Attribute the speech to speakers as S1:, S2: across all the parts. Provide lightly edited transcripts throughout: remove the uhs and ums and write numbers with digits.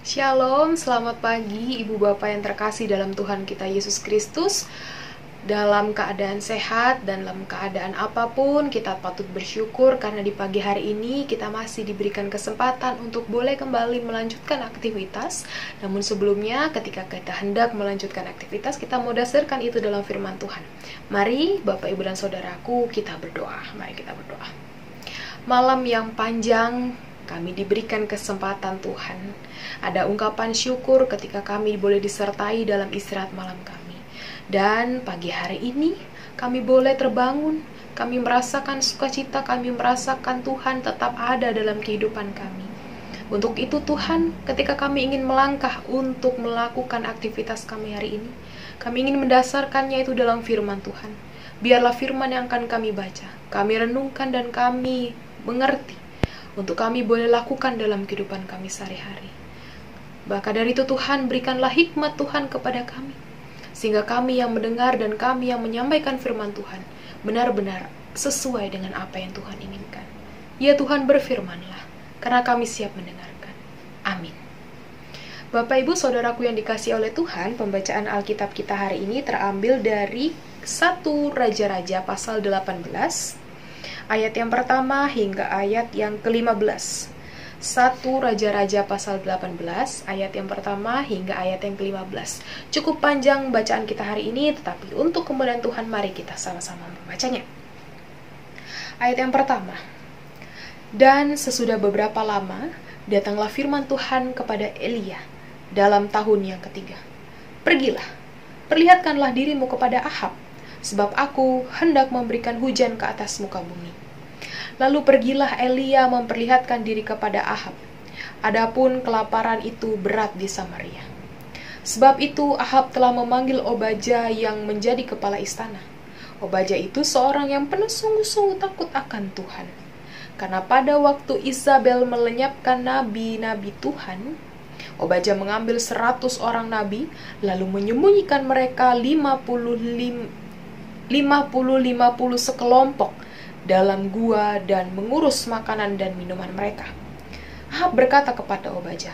S1: Shalom, selamat pagi Ibu Bapak yang terkasih dalam Tuhan kita Yesus Kristus. Dalam keadaan sehat dan dalam keadaan apapun, kita patut bersyukur karena di pagi hari ini kita masih diberikan kesempatan untuk boleh kembali melanjutkan aktivitas. Namun sebelumnya, ketika kita hendak melanjutkan aktivitas, kita mau dasarkan itu dalam firman Tuhan. Mari Bapak Ibu dan Saudaraku, kita berdoa. Mari kita berdoa. Malam yang panjang, kami diberikan kesempatan Tuhan. Ada ungkapan syukur ketika kami boleh disertai dalam istirahat malam kami. Dan pagi hari ini kami boleh terbangun. Kami merasakan sukacita, kami merasakan Tuhan tetap ada dalam kehidupan kami. Untuk itu Tuhan, ketika kami ingin melangkah untuk melakukan aktivitas kami hari ini, kami ingin mendasarkannya itu dalam firman Tuhan. Biarlah firman yang akan kami baca, kami renungkan dan kami mengerti, untuk kami boleh lakukan dalam kehidupan kami sehari-hari. Maka dari itu Tuhan, berikanlah hikmat Tuhan kepada kami, sehingga kami yang mendengar dan kami yang menyampaikan firman Tuhan benar-benar sesuai dengan apa yang Tuhan inginkan. Ya Tuhan, berfirmanlah, karena kami siap mendengarkan. Amin. Bapak Ibu Saudaraku yang dikasihi oleh Tuhan, pembacaan Alkitab kita hari ini terambil dari 1 Raja-Raja pasal 18, ayat yang pertama hingga ayat yang ke-15. 1 Raja-Raja pasal 18, ayat yang pertama hingga ayat yang ke-15. Cukup panjang bacaan kita hari ini, tetapi untuk kemuliaan Tuhan, mari kita sama-sama membacanya. Ayat yang pertama. Dan sesudah beberapa lama, datanglah firman Tuhan kepada Elia dalam tahun yang ketiga. Pergilah, perlihatkanlah dirimu kepada Ahab, sebab aku hendak memberikan hujan ke atas muka bumi. Lalu pergilah Elia memperlihatkan diri kepada Ahab. Adapun kelaparan itu berat di Samaria. Sebab itu Ahab telah memanggil Obadya yang menjadi kepala istana. Obadya itu seorang yang penuh sungguh-sungguh takut akan Tuhan. Karena pada waktu Isabel melenyapkan nabi-nabi Tuhan, Obadya mengambil 100 orang nabi, lalu menyembunyikan mereka 50 sekelompok dalam gua dan mengurus makanan dan minuman mereka. Ahab berkata kepada Obadya,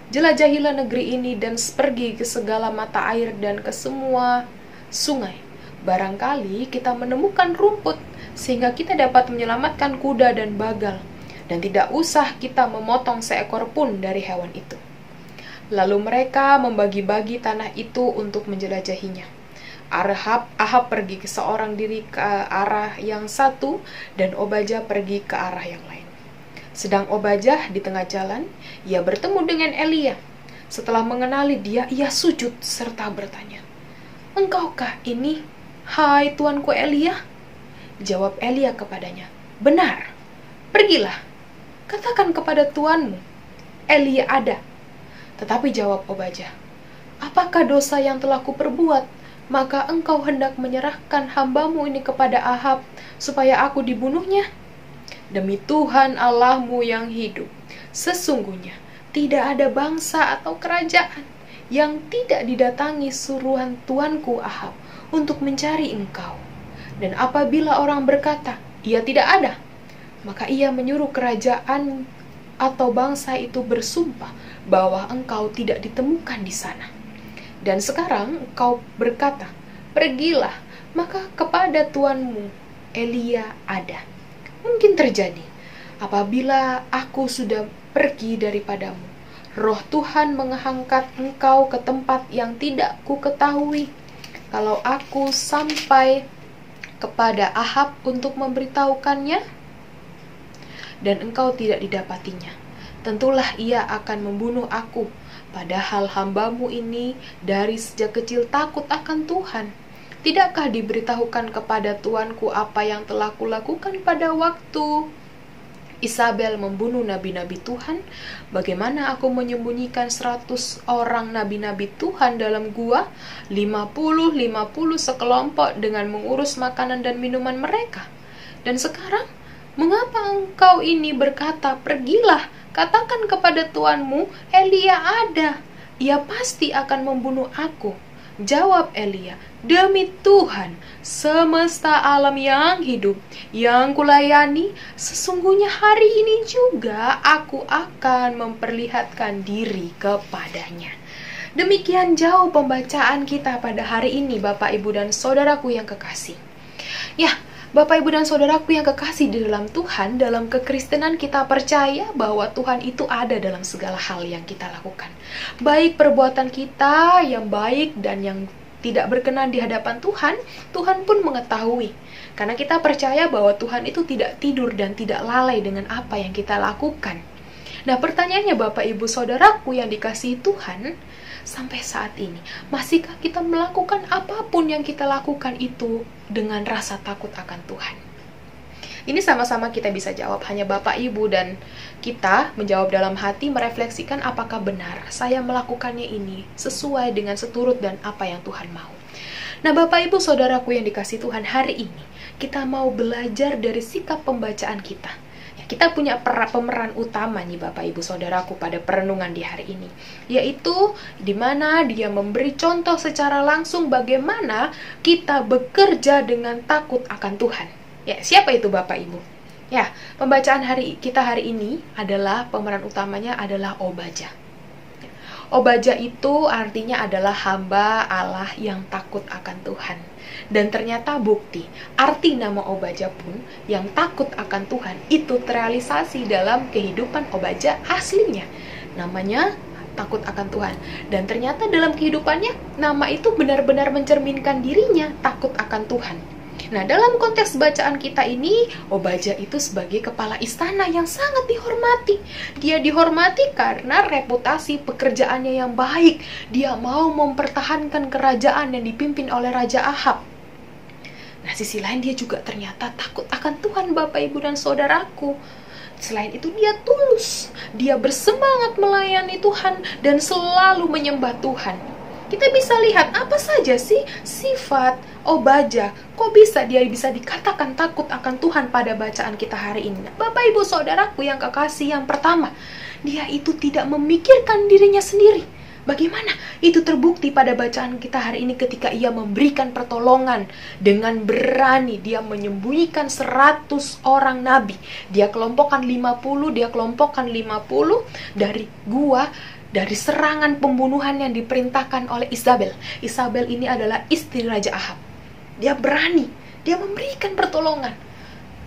S1: jelajahilah negeri ini dan pergi ke segala mata air dan ke semua sungai. Barangkali kita menemukan rumput sehingga kita dapat menyelamatkan kuda dan bagal, dan tidak usah kita memotong seekor pun dari hewan itu. Lalu mereka membagi-bagi tanah itu untuk menjelajahinya. Ahab pergi ke seorang diri ke arah yang satu, dan Obadya pergi ke arah yang lain. Sedang Obadya di tengah jalan, ia bertemu dengan Elia. Setelah mengenali dia, ia sujud serta bertanya, "Engkaukah ini, hai tuanku Elia?" Jawab Elia kepadanya, "Benar, pergilah, katakan kepada tuanmu, Elia ada." Tetapi jawab Obadya, "Apakah dosa yang telah kuperbuat? Maka engkau hendak menyerahkan hambamu ini kepada Ahab, supaya aku dibunuhnya? Demi Tuhan Allahmu yang hidup, sesungguhnya tidak ada bangsa atau kerajaan yang tidak didatangi suruhan tuanku Ahab untuk mencari engkau. Dan apabila orang berkata, ia tidak ada, maka ia menyuruh kerajaan atau bangsa itu bersumpah bahwa engkau tidak ditemukan di sana. Dan sekarang engkau berkata, pergilah, maka kepada tuanmu Elia ada. Mungkin terjadi, apabila aku sudah pergi daripadamu, roh Tuhan mengangkat engkau ke tempat yang tidak ku ketahui. Kalau aku sampai kepada Ahab untuk memberitahukannya, dan engkau tidak didapatinya, tentulah ia akan membunuh aku. Padahal hambamu ini dari sejak kecil takut akan Tuhan. Tidakkah diberitahukan kepada tuanku apa yang telah kulakukan pada waktu Isabel membunuh nabi-nabi Tuhan? Bagaimana aku menyembunyikan 100 orang nabi-nabi Tuhan dalam gua, 50 sekelompok dengan mengurus makanan dan minuman mereka? Dan sekarang, mengapa engkau ini berkata, pergilah, katakan kepada tuanmu, Elia ada. Ia pasti akan membunuh aku. Jawab Elia, "Demi Tuhan, semesta alam yang hidup, yang kulayani, sesungguhnya hari ini juga aku akan memperlihatkan diri kepadanya." Demikian jauh pembacaan kita pada hari ini, Bapak, Ibu, dan Saudaraku yang kekasih. Ya, Bapak, Ibu, dan Saudaraku yang kekasih di dalam Tuhan, dalam kekristenan kita percaya bahwa Tuhan itu ada dalam segala hal yang kita lakukan. Baik perbuatan kita yang baik dan yang tidak berkenan di hadapan Tuhan, Tuhan pun mengetahui. Karena kita percaya bahwa Tuhan itu tidak tidur dan tidak lalai dengan apa yang kita lakukan. Nah, pertanyaannya Bapak, Ibu, Saudaraku yang dikasihi Tuhan, sampai saat ini, masihkah kita melakukan apapun yang kita lakukan itu dengan rasa takut akan Tuhan? Ini sama-sama kita bisa jawab, hanya Bapak, Ibu, dan kita menjawab dalam hati, merefleksikan apakah benar saya melakukannya ini sesuai dengan seturut dan apa yang Tuhan mau. Nah, Bapak, Ibu, Saudaraku yang dikasihi Tuhan, hari ini kita mau belajar dari sikap pembacaan kita. Kita punya pemeran utama nih Bapak, Ibu, Saudaraku pada perenungan di hari ini, yaitu di mana dia memberi contoh secara langsung bagaimana kita bekerja dengan takut akan Tuhan. Ya, siapa itu Bapak, Ibu? Ya, pembacaan kita hari ini adalah pemeran utamanya adalah Obaja. Obaja itu artinya adalah hamba Allah yang takut akan Tuhan. Dan ternyata bukti, arti nama Obaja pun yang takut akan Tuhan itu terrealisasi dalam kehidupan Obaja aslinya. Namanya takut akan Tuhan. Dan ternyata dalam kehidupannya, nama itu benar-benar mencerminkan dirinya takut akan Tuhan. Nah, dalam konteks bacaan kita ini, Obaja itu sebagai kepala istana yang sangat dihormati. Dia dihormati karena reputasi pekerjaannya yang baik. Dia mau mempertahankan kerajaan yang dipimpin oleh Raja Ahab. Nah, sisi lain dia juga ternyata takut akan Tuhan, Bapak, Ibu, dan Saudaraku. Selain itu dia tulus. Dia bersemangat melayani Tuhan dan selalu menyembah Tuhan. Kita bisa lihat apa saja sih sifat Obaja. Kok dia bisa dikatakan takut akan Tuhan pada bacaan kita hari ini? Bapak, Ibu, Saudaraku yang kekasih, yang pertama, dia itu tidak memikirkan dirinya sendiri. Bagaimana? Itu terbukti pada bacaan kita hari ini ketika ia memberikan pertolongan dengan berani. Dia menyembunyikan 100 orang nabi. Dia kelompokkan 50 dari gua, dari serangan pembunuhan yang diperintahkan oleh Isabel. Isabel ini adalah istri Raja Ahab. Dia berani, dia memberikan pertolongan.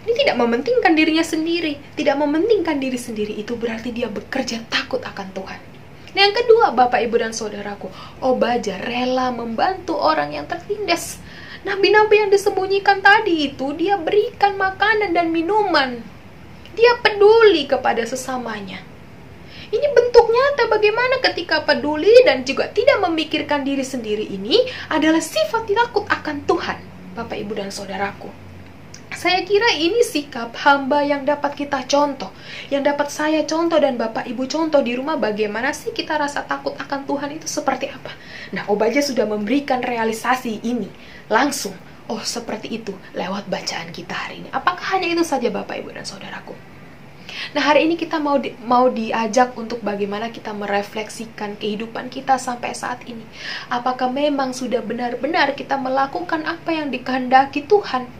S1: Ini tidak mementingkan dirinya sendiri, tidak mementingkan diri sendiri. Itu berarti dia bekerja takut akan Tuhan. Nah, yang kedua, Bapak, Ibu, dan Saudaraku, Obaja rela membantu orang yang tertindas. Nabi-nabi yang disembunyikan tadi itu, dia berikan makanan dan minuman. Dia peduli kepada sesamanya. Ini bentuk nyata bagaimana ketika peduli dan juga tidak memikirkan diri sendiri ini adalah sifat takut akan Tuhan, Bapak, Ibu, dan Saudaraku. Saya kira ini sikap hamba yang dapat kita contoh, yang dapat saya contoh dan Bapak, Ibu contoh di rumah. Bagaimana sih kita rasa takut akan Tuhan itu seperti apa? Nah, Obaja sudah memberikan realisasi ini langsung. Oh, seperti itu lewat bacaan kita hari ini. Apakah hanya itu saja Bapak, Ibu, dan Saudaraku? Nah, hari ini kita mau diajak untuk bagaimana kita merefleksikan kehidupan kita sampai saat ini. Apakah memang sudah benar-benar kita melakukan apa yang dikehendaki Tuhan?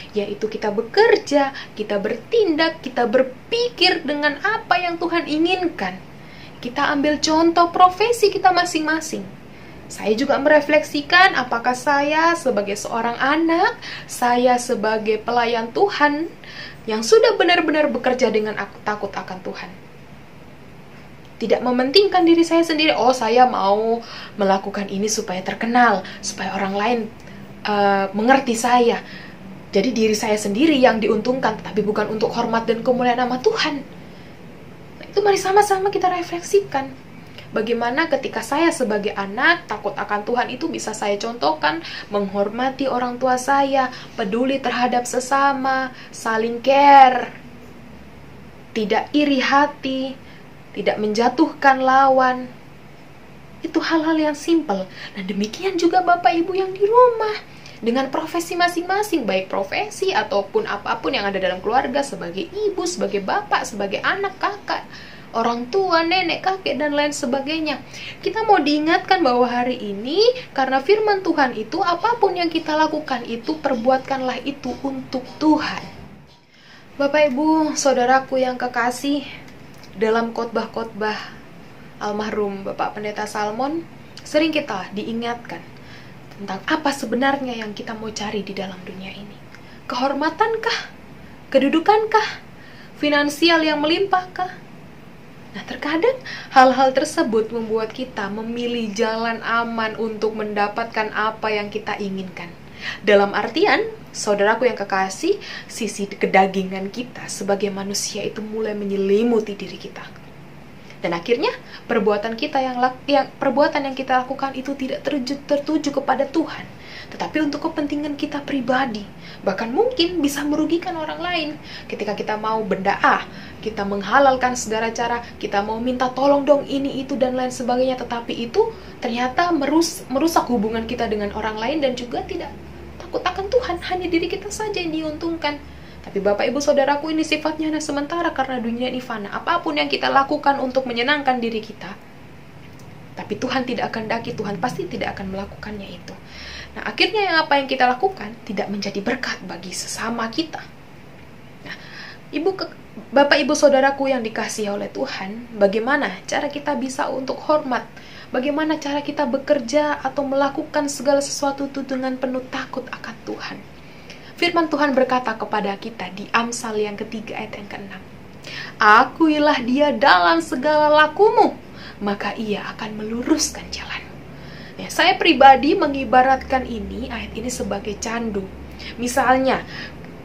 S1: Yaitu kita bekerja, kita bertindak, kita berpikir dengan apa yang Tuhan inginkan. Kita ambil contoh profesi kita masing-masing. Saya juga merefleksikan apakah saya sebagai seorang anak, saya sebagai pelayan Tuhan yang sudah benar-benar bekerja dengan takut akan Tuhan. Tidak mementingkan diri saya sendiri, oh saya mau melakukan ini supaya terkenal, supaya orang lain mengerti saya. Jadi diri saya sendiri yang diuntungkan, tetapi bukan untuk hormat dan kemuliaan nama Tuhan. Nah, itu mari sama-sama kita refleksikan. Bagaimana ketika saya sebagai anak takut akan Tuhan itu bisa saya contohkan, menghormati orang tua saya, peduli terhadap sesama, saling care, tidak iri hati, tidak menjatuhkan lawan. Itu hal-hal yang simpel. Nah, demikian juga Bapak Ibu yang di rumah. Dengan profesi masing-masing, baik profesi ataupun apapun yang ada dalam keluarga, sebagai ibu, sebagai bapak, sebagai anak, kakak, orang tua, nenek, kakek, dan lain sebagainya. Kita mau diingatkan bahwa hari ini, karena firman Tuhan itu, apapun yang kita lakukan itu, perbuatkanlah itu untuk Tuhan. Bapak, Ibu, saudaraku yang kekasih, dalam khotbah-khotbah almarhum Bapak Pendeta Salmon, sering kita diingatkan tentang apa sebenarnya yang kita mau cari di dalam dunia ini. Kehormatankah? Kedudukankah? Finansial yang melimpahkah? Nah, terkadang hal-hal tersebut membuat kita memilih jalan aman untuk mendapatkan apa yang kita inginkan. Dalam artian, saudaraku yang kekasih, sisi kedagingan kita sebagai manusia itu mulai menyelimuti diri kita. Dan akhirnya perbuatan yang kita lakukan itu tidak tertuju kepada Tuhan, tetapi untuk kepentingan kita pribadi. Bahkan mungkin bisa merugikan orang lain. Ketika kita mau benda A, kita menghalalkan segala cara, kita mau minta tolong dong ini, itu, dan lain sebagainya, tetapi itu ternyata merusak hubungan kita dengan orang lain dan juga tidak takut akan Tuhan, hanya diri kita saja yang diuntungkan. Tapi Bapak Ibu Saudaraku, ini sifatnya hanya sementara karena dunia ini fana. Apapun yang kita lakukan untuk menyenangkan diri kita, tapi Tuhan tidak akan daki, Tuhan pasti tidak akan melakukannya itu. Nah, akhirnya apa yang kita lakukan tidak menjadi berkat bagi sesama kita. Nah, Bapak Ibu Saudaraku yang dikasihi oleh Tuhan, bagaimana cara kita bisa untuk hormat? Bagaimana cara kita bekerja atau melakukan segala sesuatu itu dengan penuh takut akan Tuhan? Firman Tuhan berkata kepada kita di Amsal yang ketiga ayat yang ke-6. Akuilah dia dalam segala lakumu, maka ia akan meluruskan jalan. Ya, saya pribadi mengibaratkan ayat ini sebagai candu. Misalnya,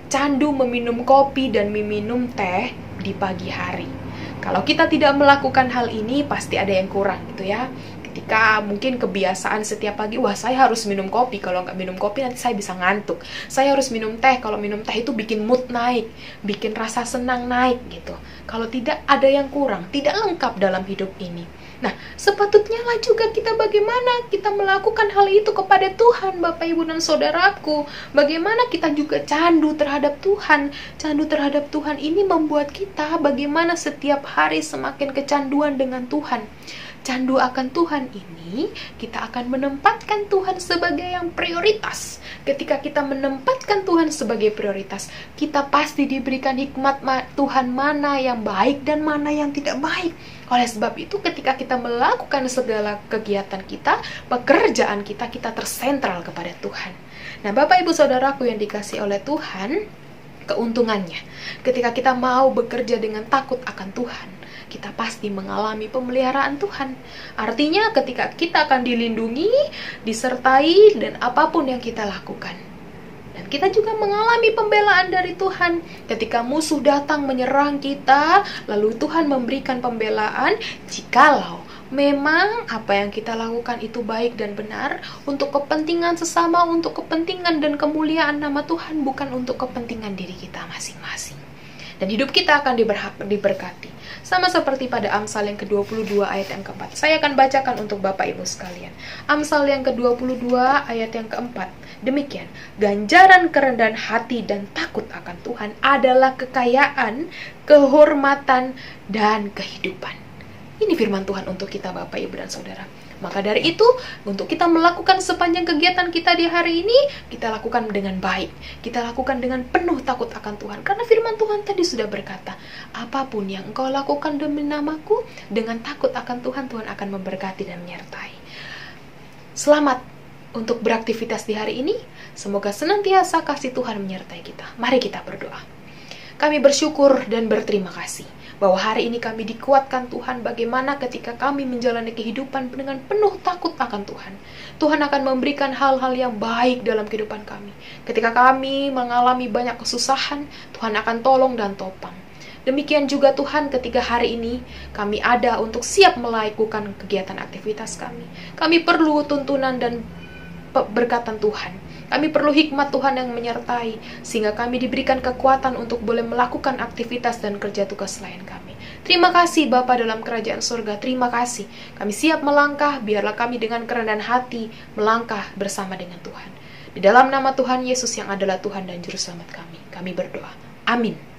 S1: candu meminum kopi dan meminum teh di pagi hari. Kalau kita tidak melakukan hal ini, pasti ada yang kurang gitu ya. Ketika mungkin kebiasaan setiap pagi, wah saya harus minum kopi, kalau nggak minum kopi nanti saya bisa ngantuk. Saya harus minum teh, kalau minum teh itu bikin mood naik, bikin rasa senang naik gitu. Kalau tidak, ada yang kurang, tidak lengkap dalam hidup ini. Nah, sepatutnya lah juga kita bagaimana kita melakukan hal itu kepada Tuhan, Bapak, Ibu, dan Saudaraku. Bagaimana kita juga candu terhadap Tuhan. Candu terhadap Tuhan ini membuat kita bagaimana setiap hari semakin kecanduan dengan Tuhan. Candu akan Tuhan ini, kita akan menempatkan Tuhan sebagai yang prioritas. Ketika kita menempatkan Tuhan sebagai prioritas, kita pasti diberikan hikmat Tuhan mana yang baik dan mana yang tidak baik. Oleh sebab itu, ketika kita melakukan segala kegiatan kita, pekerjaan kita, kita tersentral kepada Tuhan. Nah, Bapak, Ibu, Saudaraku yang dikasihi oleh Tuhan, keuntungannya, ketika kita mau bekerja dengan takut akan Tuhan, kita pasti mengalami pemeliharaan Tuhan. Artinya ketika kita akan dilindungi, disertai, dan apapun yang kita lakukan. Dan kita juga mengalami pembelaan dari Tuhan. Ketika musuh datang menyerang kita, lalu Tuhan memberikan pembelaan, jikalau memang apa yang kita lakukan itu baik dan benar, untuk kepentingan sesama, untuk kepentingan dan kemuliaan nama Tuhan, bukan untuk kepentingan diri kita masing-masing. Dan hidup kita akan diberkati. Sama seperti pada Amsal yang ke-22 ayat yang ke-4. Saya akan bacakan untuk Bapak Ibu sekalian. Amsal yang ke-22 ayat yang ke-4. Demikian, ganjaran kerendahan hati dan takut akan Tuhan adalah kekayaan, kehormatan, dan kehidupan. Ini firman Tuhan untuk kita, Bapak, Ibu, dan Saudara. Maka dari itu, untuk kita melakukan sepanjang kegiatan kita di hari ini, kita lakukan dengan baik. Kita lakukan dengan penuh takut akan Tuhan. Karena firman Tuhan tadi sudah berkata, apapun yang engkau lakukan demi namaku, dengan takut akan Tuhan, Tuhan akan memberkati dan menyertai. Selamat untuk beraktivitas di hari ini. Semoga senantiasa kasih Tuhan menyertai kita. Mari kita berdoa. Kami bersyukur dan berterima kasih bahwa hari ini kami dikuatkan Tuhan, bagaimana ketika kami menjalani kehidupan dengan penuh takut akan Tuhan. Tuhan akan memberikan hal-hal yang baik dalam kehidupan kami. Ketika kami mengalami banyak kesusahan, Tuhan akan tolong dan topang. Demikian juga Tuhan, ketika hari ini kami ada untuk siap melakukan kegiatan aktivitas kami. Kami perlu tuntunan dan berkatan Tuhan. Kami perlu hikmat Tuhan yang menyertai, sehingga kami diberikan kekuatan untuk boleh melakukan aktivitas dan kerja tugas lain kami. Terima kasih Bapa dalam kerajaan surga, terima kasih. Kami siap melangkah, biarlah kami dengan kerendahan hati melangkah bersama dengan Tuhan. Di dalam nama Tuhan Yesus yang adalah Tuhan dan Juru Selamat kami berdoa. Amin.